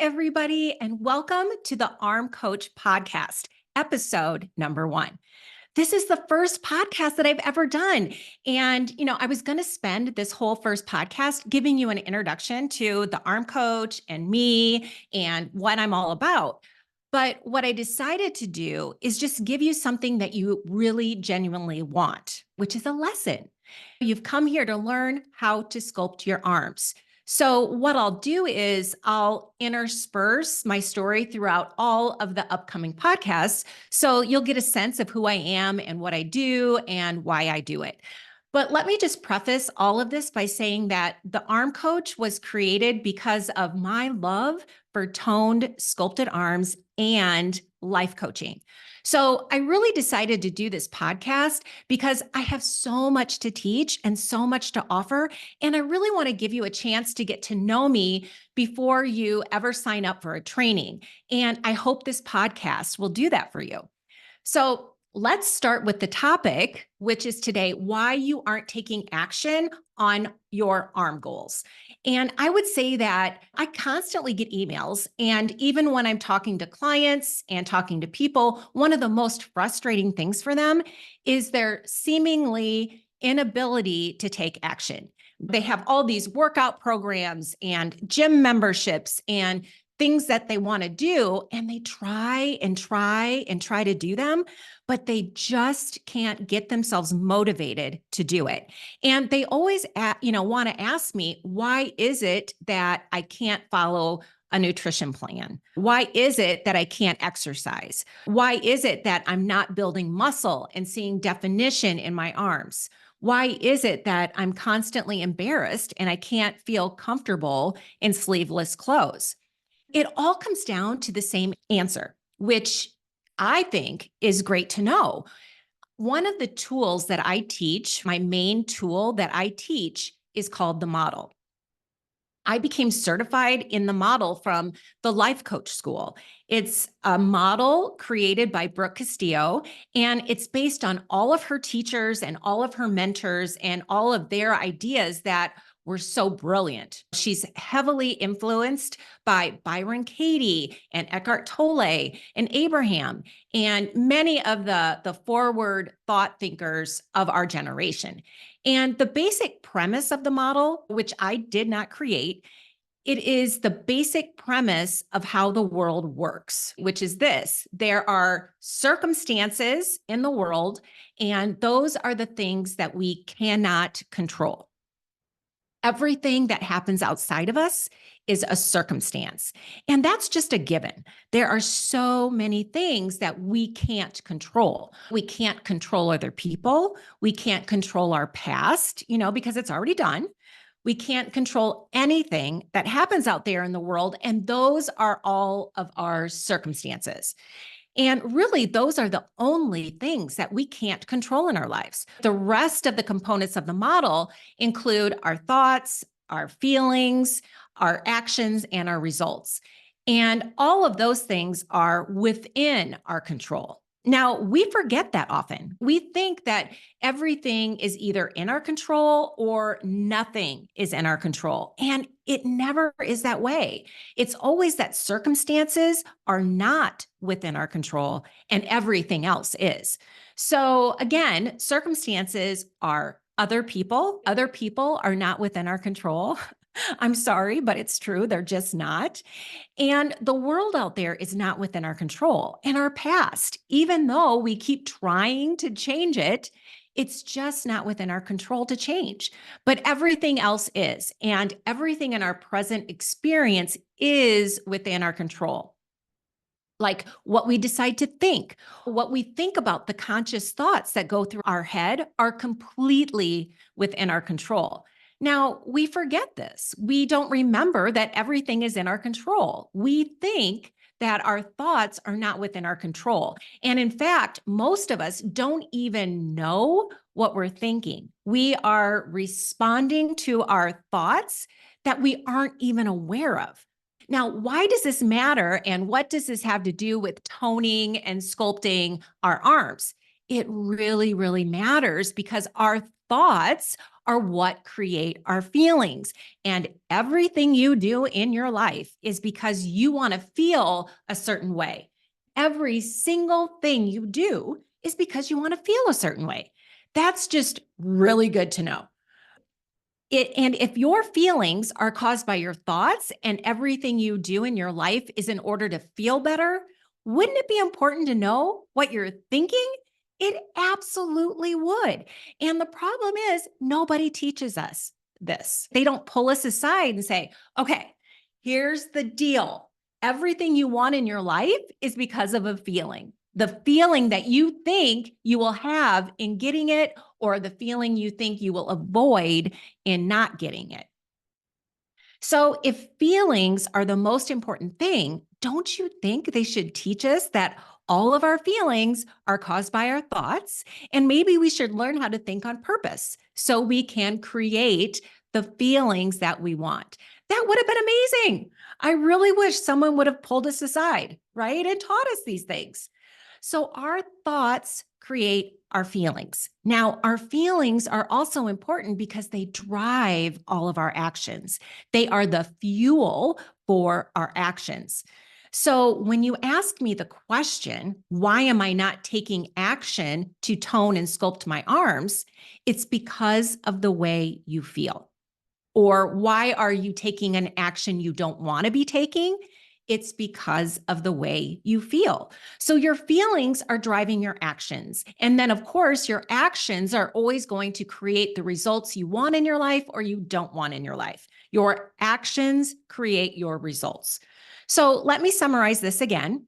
everybody, and welcome to the Arm Coach Podcast, episode number 1. This is the first podcast that I've ever done. And, I was going to spend this whole first podcast giving you an introduction to the Arm Coach and me and what I'm all about. But what I decided to do is just give you something that you really genuinely want, which is a lesson. You've come here to learn how to sculpt your arms. So what I'll do is I'll intersperse my story throughout all of the upcoming podcasts. So you'll get a sense of who I am and what I do and why I do it. But let me just preface all of this by saying that the Arm Coach was created because of my love for toned, sculpted arms and life coaching. So I really decided to do this podcast because I have so much to teach and so much to offer. And I really want to give you a chance to get to know me before you ever sign up for a training. And I hope this podcast will do that for you. So let's start with the topic, which is today, why you aren't taking action on your arm goals. And I would say that I constantly get emails. And even when I'm talking to clients and talking to people, one of the most frustrating things for them is their seemingly inability to take action. They have all these workout programs and gym memberships and things that they want to do, and they try to do them, but they just can't get themselves motivated to do it. And they always, want to ask me, why is it that I can't follow a nutrition plan? Why is it that I can't exercise? Why is it that I'm not building muscle and seeing definition in my arms? Why is it that I'm constantly embarrassed and I can't feel comfortable in sleeveless clothes? It all comes down to the same answer, which I think is great to know. One of the tools that I teach, my main tool that I teach, is called the model. I became certified in the model from the Life Coach School. It's a model created by Brooke Castillo, and it's based on all of her teachers and all of her mentors and all of their ideas that were so brilliant. She's heavily influenced by Byron Katie and Eckhart Tolle and Abraham and many of the forward thought thinkers of our generation. And the basic premise of the model, which I did not create, it is the basic premise of how the world works, which is this: there are circumstances in the world, and those are the things that we cannot control. Everything that happens outside of us is a circumstance. And that's just a given. There are so many things that we can't control. We can't control other people. We can't control our past, because it's already done. We can't control anything that happens out there in the world. And those are all of our circumstances. And really, those are the only things that we can't control in our lives. The rest of the components of the model include our thoughts, our feelings, our actions, and our results. And all of those things are within our control. Now, we forget that often. We think that everything is either in our control or nothing is in our control. And it never is that way. It's always that circumstances are not within our control and everything else is. So again, circumstances are other people. Other people are not within our control. I'm sorry, but it's true. They're just not. And the world out there is not within our control. And our past, even though we keep trying to change it, it's just not within our control to change. But everything else is. And everything in our present experience is within our control. Like what we decide to think, what we think about, the conscious thoughts that go through our head are completely within our control. Now, we forget this. We don't remember that everything is in our control. We think that our thoughts are not within our control. And in fact, most of us don't even know what we're thinking. We are responding to our thoughts that we aren't even aware of. Now, why does this matter? And what does this have to do with toning and sculpting our arms? It really, really matters because our thoughts are what create our feelings. And everything you do in your life is because you want to feel a certain way. Every single thing you do is because you want to feel a certain way. That's just really good to know. And if your feelings are caused by your thoughts and everything you do in your life is in order to feel better, wouldn't it be important to know what you're thinking? It absolutely would. And the problem is, nobody teaches us this. They don't pull us aside and say, okay, here's the deal. Everything you want in your life is because of a feeling. The feeling that you think you will have in getting it, or the feeling you think you will avoid in not getting it. So, if feelings are the most important thing, don't you think they should teach us that all of our feelings are caused by our thoughts? And maybe we should learn how to think on purpose so we can create the feelings that we want. That would have been amazing. I really wish someone would have pulled us aside, right? And taught us these things. So, our thoughts create our feelings. Now, our feelings are also important because they drive all of our actions. They are the fuel for our actions. So, when you ask me the question, why am I not taking action to tone and sculpt my arms? It's because of the way you feel. Or why are you taking an action you don't want to be taking? It's because of the way you feel. So your feelings are driving your actions. And then, of course, your actions are always going to create the results you want in your life or you don't want in your life. Your actions create your results. So let me summarize this again.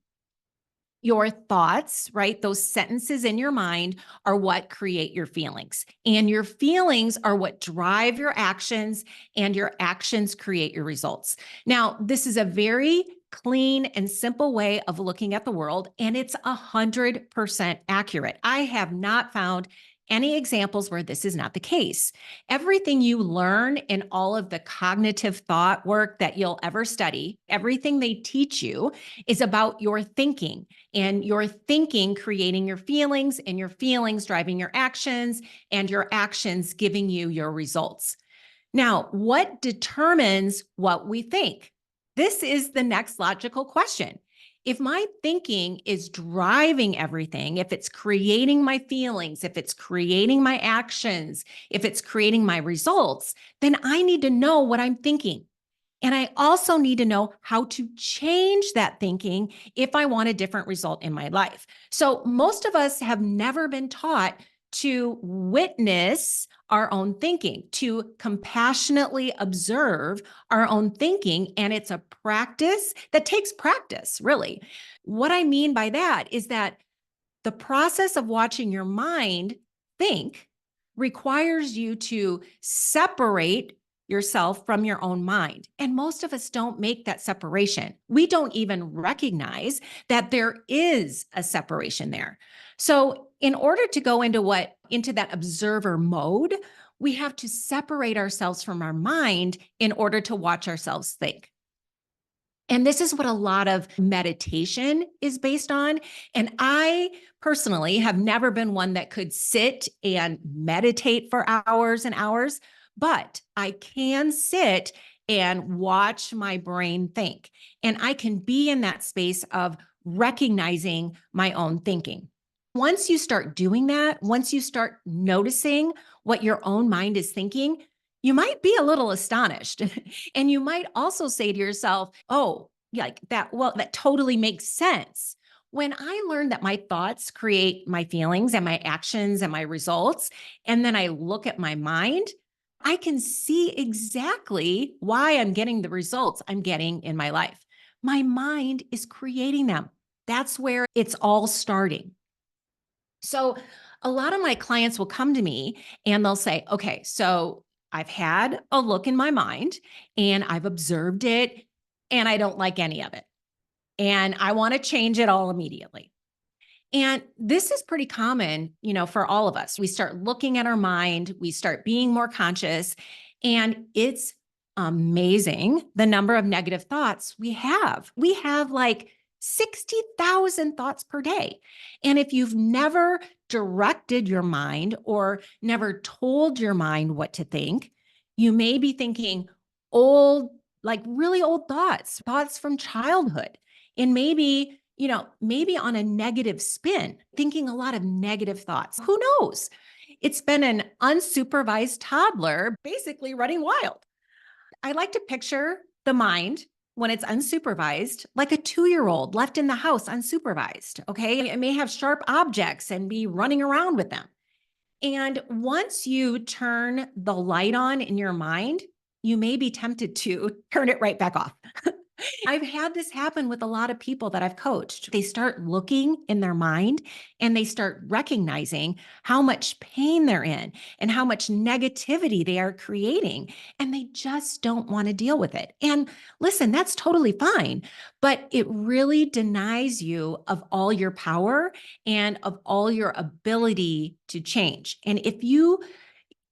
Your thoughts, right? Those sentences in your mind are what create your feelings. And your feelings are what drive your actions, and your actions create your results. Now, this is a very clean and simple way of looking at the world, and it's 100% accurate. I have not found any examples where this is not the case. Everything you learn in all of the cognitive thought work that you'll ever study, everything they teach you is about your thinking, and your thinking creating your feelings, and your feelings driving your actions, and your actions giving you your results. Now, what determines what we think? This is the next logical question. If my thinking is driving everything, if it's creating my feelings, if it's creating my actions, if it's creating my results, then I need to know what I'm thinking. And I also need to know how to change that thinking if I want a different result in my life. So, most of us have never been taught to witness our own thinking, to compassionately observe our own thinking. And it's a practice that takes practice, really. What I mean by that is that the process of watching your mind think requires you to separate yourself from your own mind. And most of us don't make that separation. We don't even recognize that there is a separation there. So, in order to go into that observer mode, we have to separate ourselves from our mind in order to watch ourselves think. And this is what a lot of meditation is based on. And I personally have never been one that could sit and meditate for hours and hours, but I can sit and watch my brain think. And I can be in that space of recognizing my own thinking. Once you start doing that, once you start noticing what your own mind is thinking, you might be a little astonished. And you might also say to yourself, oh, like that, well, that totally makes sense. When I learned that my thoughts create my feelings and my actions and my results, and then I look at my mind, I can see exactly why I'm getting the results I'm getting in my life. My mind is creating them. That's where it's all starting. So a lot of my clients will come to me and they'll say, okay, so I've had a look in my mind and I've observed it and I don't like any of it. And I want to change it all immediately. And this is pretty common, for all of us. We start looking at our mind, we start being more conscious, and it's amazing the number of negative thoughts we have. We have like 60,000 thoughts per day. And if you've never directed your mind or never told your mind what to think, you may be thinking old, like really old thoughts from childhood. And maybe on a negative spin, thinking a lot of negative thoughts. Who knows? It's been an unsupervised toddler basically running wild. I like to picture the mind when it's unsupervised, like a 2-year-old left in the house unsupervised. Okay. It may have sharp objects and be running around with them. And once you turn the light on in your mind, you may be tempted to turn it right back off. I've had this happen with a lot of people that I've coached. They start looking in their mind and they start recognizing how much pain they're in and how much negativity they are creating. And they just don't want to deal with it. And listen, that's totally fine, but it really denies you of all your power and of all your ability to change. And if you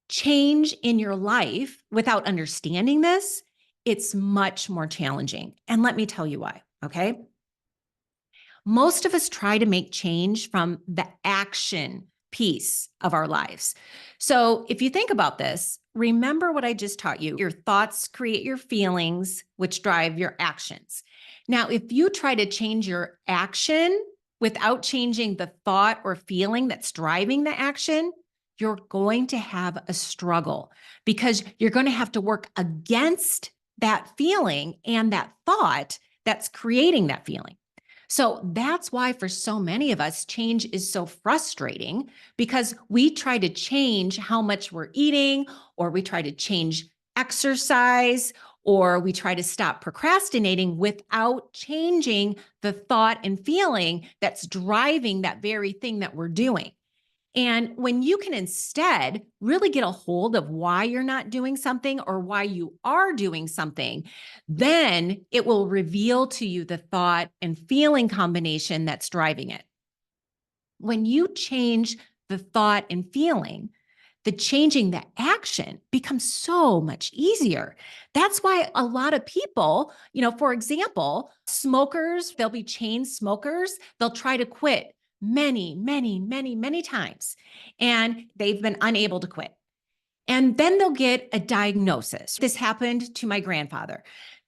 change in your life without understanding this, it's much more challenging. And let me tell you why, okay? Most of us try to make change from the action piece of our lives. So if you think about this, remember what I just taught you. Your thoughts create your feelings, which drive your actions. Now, if you try to change your action without changing the thought or feeling that's driving the action, you're going to have a struggle because you're going to have to work against that feeling and that thought that's creating that feeling. So that's why for so many of us, change is so frustrating because we try to change how much we're eating, or we try to change exercise, or we try to stop procrastinating without changing the thought and feeling that's driving that very thing that we're doing. And when you can instead really get a hold of why you're not doing something or why you are doing something, then it will reveal to you the thought and feeling combination that's driving it. When you change the thought and feeling, the changing the action becomes so much easier. That's why a lot of people, for example, smokers, they'll be chain smokers, they'll try to quit many, many, many, many times, and they've been unable to quit. And then they'll get a diagnosis. This happened to my grandfather.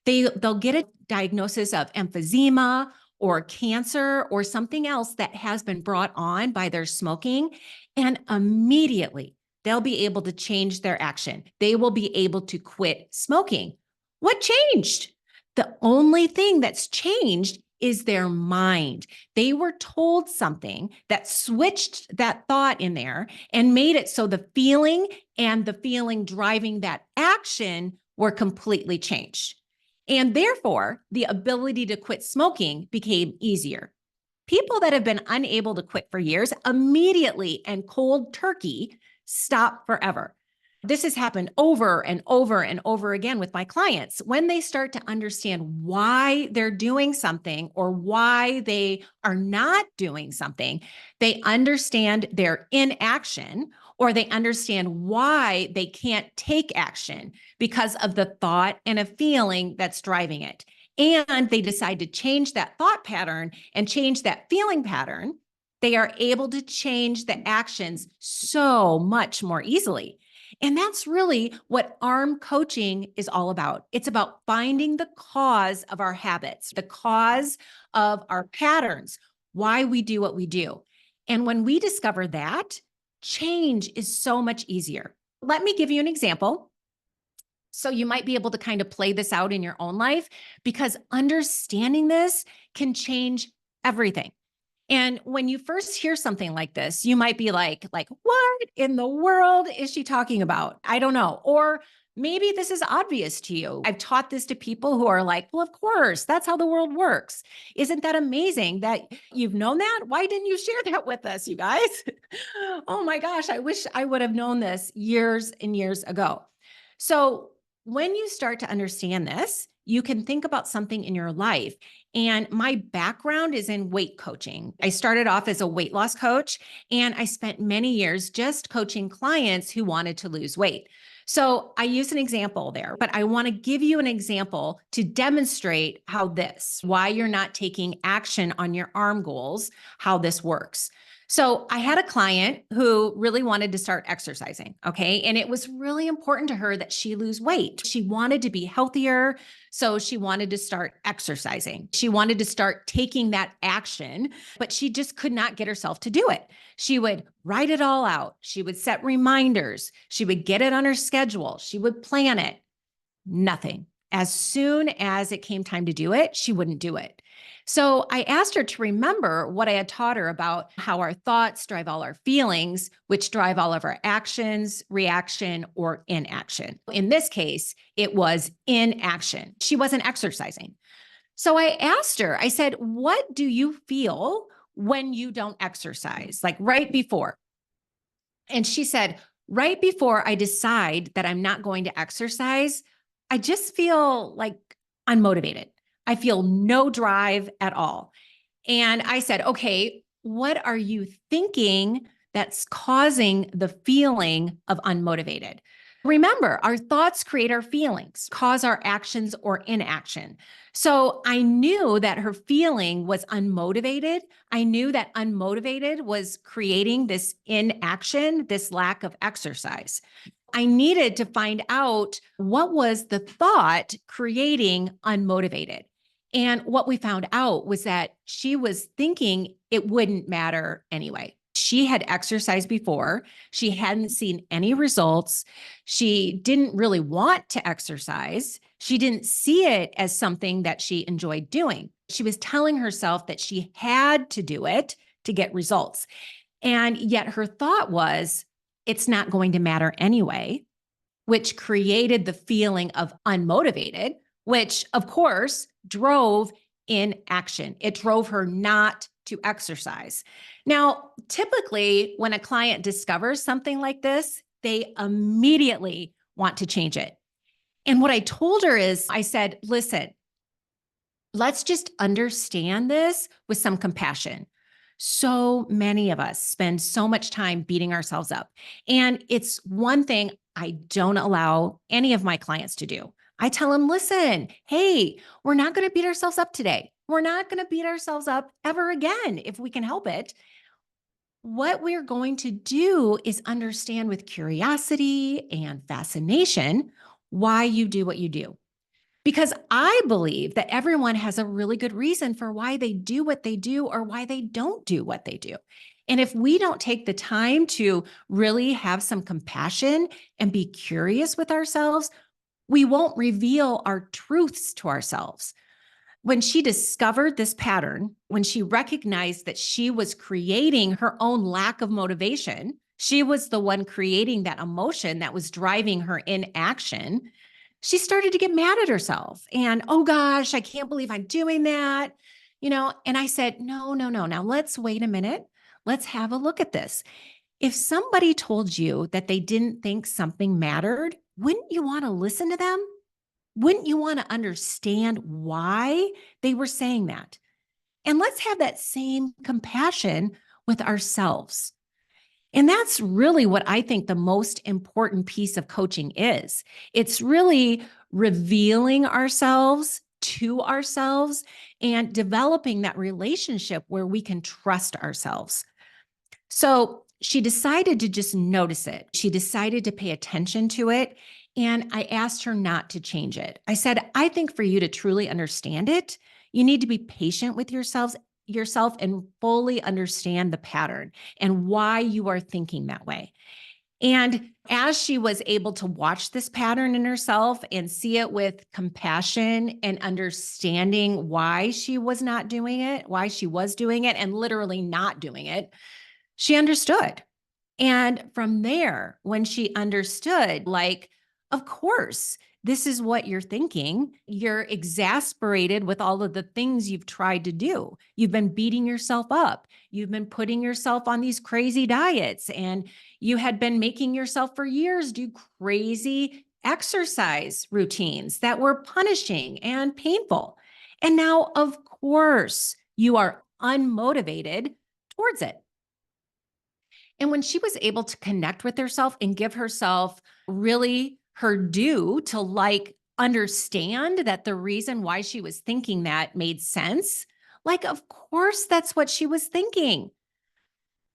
They'll get a diagnosis of emphysema or cancer or something else that has been brought on by their smoking, and immediately they'll be able to change their action. They will be able to quit smoking. What changed? The only thing that's changed is their mind. They were told something that switched that thought in there and made it so the feeling and the feeling driving that action were completely changed. And therefore, the ability to quit smoking became easier. People that have been unable to quit for years immediately and cold turkey stop forever. This has happened over and over and over again with my clients. When they start to understand why they're doing something or why they are not doing something, they understand their inaction, or they understand why they can't take action because of the thought and a feeling that's driving it. And they decide to change that thought pattern and change that feeling pattern. They are able to change the actions so much more easily. And that's really what ARM coaching is all about. It's about finding the cause of our habits, the cause of our patterns, why we do what we do. And when we discover that, change is so much easier. Let me give you an example. So you might be able to kind of play this out in your own life, because understanding this can change everything. And when you first hear something like this, you might be like, what in the world is she talking about? I don't know. Or maybe this is obvious to you. I've taught this to people who are like, well, of course, that's how the world works. Isn't that amazing that you've known that? Why didn't you share that with us, you guys? Oh my gosh, I wish I would have known this years and years ago. So when you start to understand this, you can think about something in your life. And my background is in weight coaching. I started off as a weight loss coach, and I spent many years just coaching clients who wanted to lose weight. So I use an example there, but I want to give you an example to demonstrate why you're not taking action on your ARM goals, how this works. So I had a client who really wanted to start exercising. Okay. And it was really important to her that she lose weight. She wanted to be healthier. So she wanted to start exercising. She wanted to start taking that action, but she just could not get herself to do it. She would write it all out. She would set reminders. She would get it on her schedule. She would plan it. Nothing. As soon as it came time to do it, she wouldn't do it. So I asked her to remember what I had taught her about how our thoughts drive all our feelings, which drive all of our actions, reaction, or inaction. In this case, it was inaction. She wasn't exercising. So I asked her, I said, what do you feel when you don't exercise? Like right before. And she said, right before I decide that I'm not going to exercise, I just feel like unmotivated. I feel no drive at all. And I said, okay, what are you thinking that's causing the feeling of unmotivated? Remember, our thoughts create our feelings, cause our actions or inaction. So I knew that her feeling was unmotivated. I knew that unmotivated was creating this inaction, this lack of exercise. I needed to find out what was the thought creating unmotivated. And what we found out was that she was thinking it wouldn't matter anyway. She had exercised before. She hadn't seen any results. She didn't really want to exercise. She didn't see it as something that she enjoyed doing. She was telling herself that she had to do it to get results. And yet her thought was, it's not going to matter anyway, which created the feeling of unmotivated, which of course drove inaction. It drove her not to exercise. Now, typically, when a client discovers something like this, they immediately want to change it. And what I told her is, I said, listen, let's just understand this with some compassion. So many of us spend so much time beating ourselves up. And it's one thing I don't allow any of my clients to do. I tell them, listen, hey, we're not going to beat ourselves up today. We're not going to beat ourselves up ever again if we can help it. What we're going to do is understand with curiosity and fascination why you do what you do. Because I believe that everyone has a really good reason for why they do what they do or why they don't do what they do. And if we don't take the time to really have some compassion and be curious with ourselves, we won't reveal our truths to ourselves. When she discovered this pattern, when she recognized that she was creating her own lack of motivation, she was the one creating that emotion that was driving her inaction. She started to get mad at herself and, oh gosh, I can't believe I'm doing that. And I said, no. Now let's wait a minute. Let's have a look at this. If somebody told you that they didn't think something mattered, wouldn't you want to listen to them? Wouldn't you want to understand why they were saying that? And let's have that same compassion with ourselves. And that's really what I think the most important piece of coaching is. It's really revealing ourselves to ourselves and developing that relationship where we can trust ourselves. So she decided to just notice it. She decided to pay attention to it. And I asked her not to change it. I said, I think for you to truly understand it, you need to be patient with yourself and fully understand the pattern and why you are thinking that way. And as she was able to watch this pattern in herself and see it with compassion and understanding why she was not doing it, why she was doing it and literally not doing it, she understood. And from there, when she understood, like, of course, this is what you're thinking. You're exasperated with all of the things you've tried to do. You've been beating yourself up. You've been putting yourself on these crazy diets, and you had been making yourself for years do crazy exercise routines that were punishing and painful. And now, of course, you are unmotivated towards it. And when she was able to connect with herself and give herself really her due to understand that the reason why she was thinking that made sense. Of course, that's what she was thinking.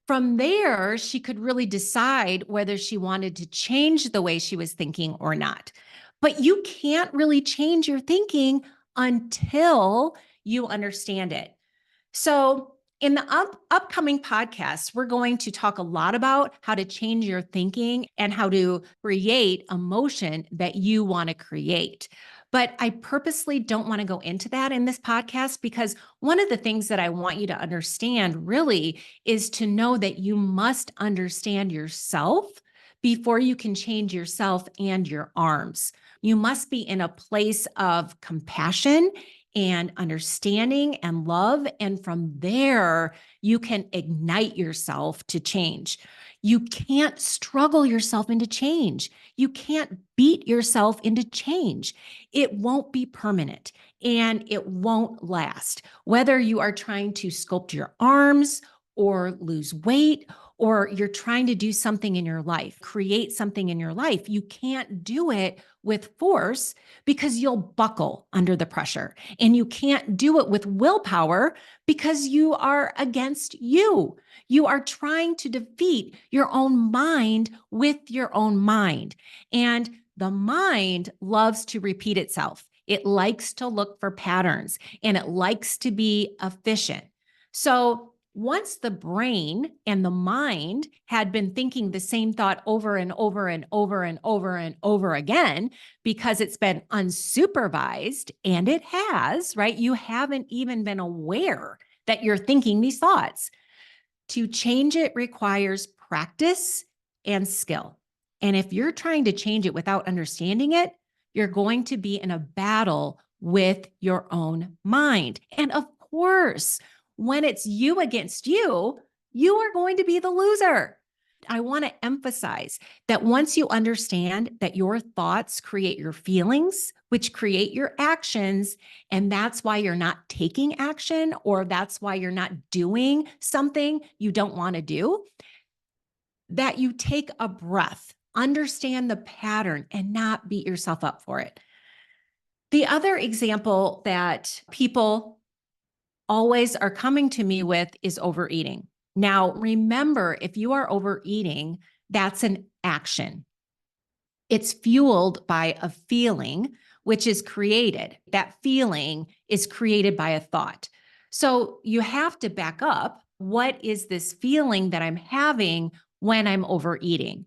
From there, she could really decide whether she wanted to change the way she was thinking or not. But you can't really change your thinking until you understand it. So, in the upcoming podcasts, we're going to talk a lot about how to change your thinking and how to create emotion that you want to create. But I purposely don't want to go into that in this podcast because one of the things that I want you to understand really is to know that you must understand yourself before you can change yourself and your arms. You must be in a place of compassion and understanding and love. And from there, you can ignite yourself to change. You can't struggle yourself into change. You can't beat yourself into change. It won't be permanent and it won't last. Whether you are trying to sculpt your arms or lose weight, or you're trying to do something in your life, create something in your life, you can't do it with force because you'll buckle under the pressure. And you can't do it with willpower because you are against you. You are trying to defeat your own mind with your own mind. And the mind loves to repeat itself. It likes to look for patterns and it likes to be efficient. So once the brain and the mind had been thinking the same thought over and over and over and over and over again, because it's been unsupervised, and it has, right? You haven't even been aware that you're thinking these thoughts. To change it requires practice and skill. And if you're trying to change it without understanding it, you're going to be in a battle with your own mind. And of course, when it's you against you, you are going to be the loser. I want to emphasize that once you understand that your thoughts create your feelings, which create your actions, and that's why you're not taking action, or that's why you're not doing something you don't want to do, that you take a breath, understand the pattern, and not beat yourself up for it. The other example that people always are coming to me with is overeating. Now, remember, if you are overeating, that's an action. It's fueled by a feeling, which is created. That feeling is created by a thought. So you have to back up. What is this feeling that I'm having when I'm overeating?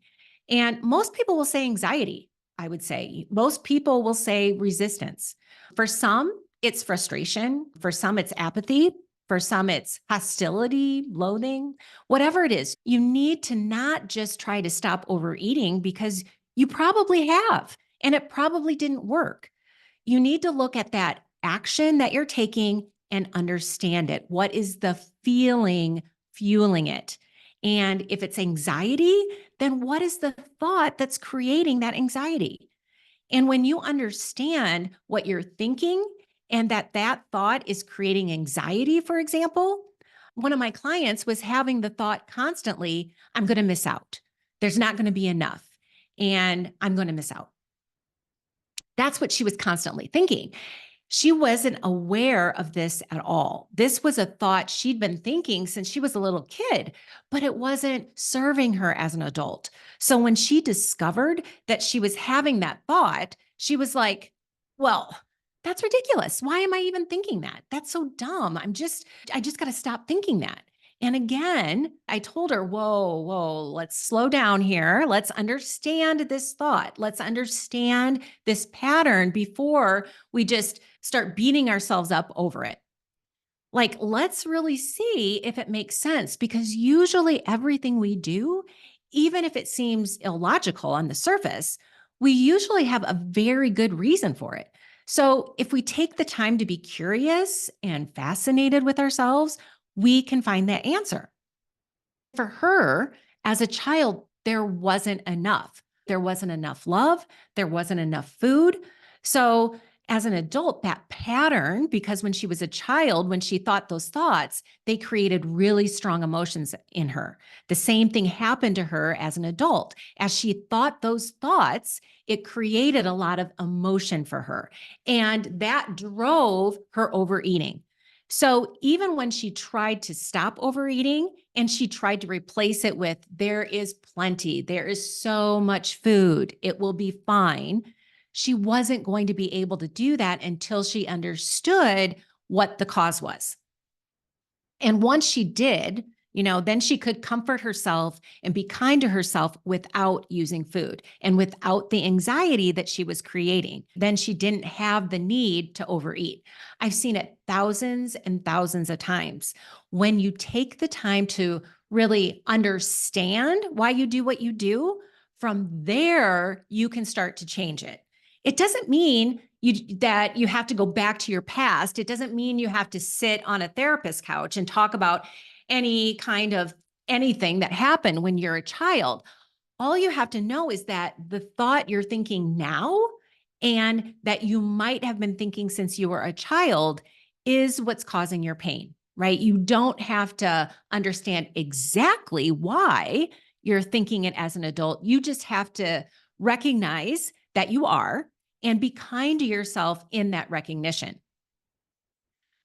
And most people will say anxiety, I would say. Most people will say resistance. For some, it's frustration. For some, it's apathy. For some, it's hostility, loathing, whatever it is. You need to not just try to stop overeating because you probably have, and it probably didn't work. You need to look at that action that you're taking and understand it. What is the feeling fueling it? And if it's anxiety, then what is the thought that's creating that anxiety? And when you understand what you're thinking and that thought is creating anxiety, for example, one of my clients was having the thought constantly, I'm going to miss out. There's not going to be enough, and I'm going to miss out. That's what she was constantly thinking. She wasn't aware of this at all. This was a thought she'd been thinking since she was a little kid, but it wasn't serving her as an adult. So when she discovered that she was having that thought, she was like, well, that's ridiculous. Why am I even thinking that? That's so dumb. I just got to stop thinking that. And again, I told her, whoa, let's slow down here. Let's understand this thought. Let's understand this pattern before we just start beating ourselves up over it. Let's really see if it makes sense, because usually everything we do, even if it seems illogical on the surface, we usually have a very good reason for it. So if we take the time to be curious and fascinated with ourselves, we can find that answer. For her, as a child, there wasn't enough. There wasn't enough love. There wasn't enough food. So As an adult, that pattern, because when she was a child, when she thought those thoughts, they created really strong emotions in her. The same thing happened to her as an adult. As she thought those thoughts, it created a lot of emotion for her. And that drove her overeating. So even when she tried to stop overeating and she tried to replace it with, there is plenty, there is so much food, it will be fine, she wasn't going to be able to do that until she understood what the cause was. And once she did, then she could comfort herself and be kind to herself without using food and without the anxiety that she was creating. Then she didn't have the need to overeat. I've seen it thousands and thousands of times. When you take the time to really understand why you do what you do, from there, you can start to change it. It doesn't mean that you have to go back to your past. It doesn't mean you have to sit on a therapist couch and talk about any kind of anything that happened when you're a child. All you have to know is that the thought you're thinking now and that you might have been thinking since you were a child is what's causing your pain, right? You don't have to understand exactly why you're thinking it as an adult. You just have to recognize that you are and be kind to yourself in that recognition.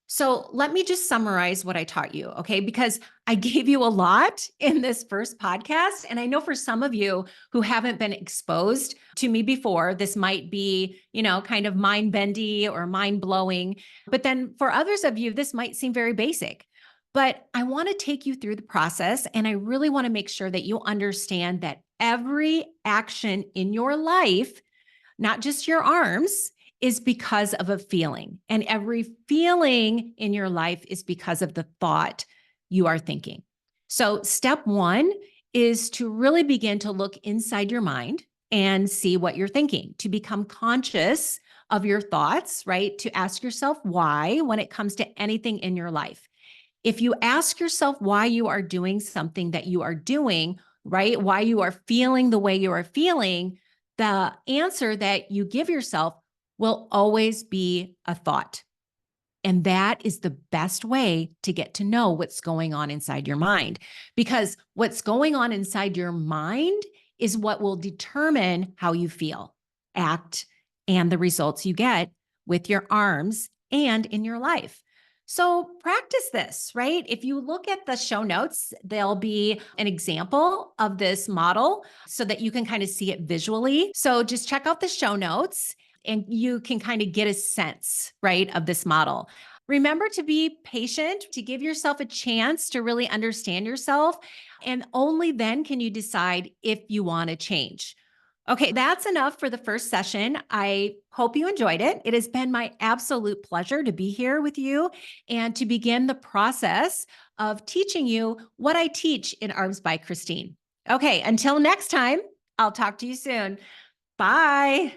So let me just summarize what I taught you, okay? Because I gave you a lot in this first podcast. And I know for some of you who haven't been exposed to me before, this might be, kind of mind bendy or mind blowing. But then for others of you, this might seem very basic. But I want to take you through the process. And I really want to make sure that you understand that every action in your life, not just your arms, is because of a feeling. And every feeling in your life is because of the thought you are thinking. So, step one is to really begin to look inside your mind and see what you're thinking, to become conscious of your thoughts, right? To ask yourself why when it comes to anything in your life. If you ask yourself why you are doing something that you are doing, right? Why you are feeling the way you are feeling, the answer that you give yourself will always be a thought. And that is the best way to get to know what's going on inside your mind. Because what's going on inside your mind is what will determine how you feel, act, and the results you get with your arms and in your life. So practice this, right? If you look at the show notes, there'll be an example of this model so that you can kind of see it visually. So just check out the show notes and you can kind of get a sense, right, of this model. Remember to be patient, to give yourself a chance to really understand yourself. And only then can you decide if you want to change. Okay, that's enough for the first session. I hope you enjoyed it. It has been my absolute pleasure to be here with you and to begin the process of teaching you what I teach in Arms by Kristine. Okay, until next time, I'll talk to you soon. Bye.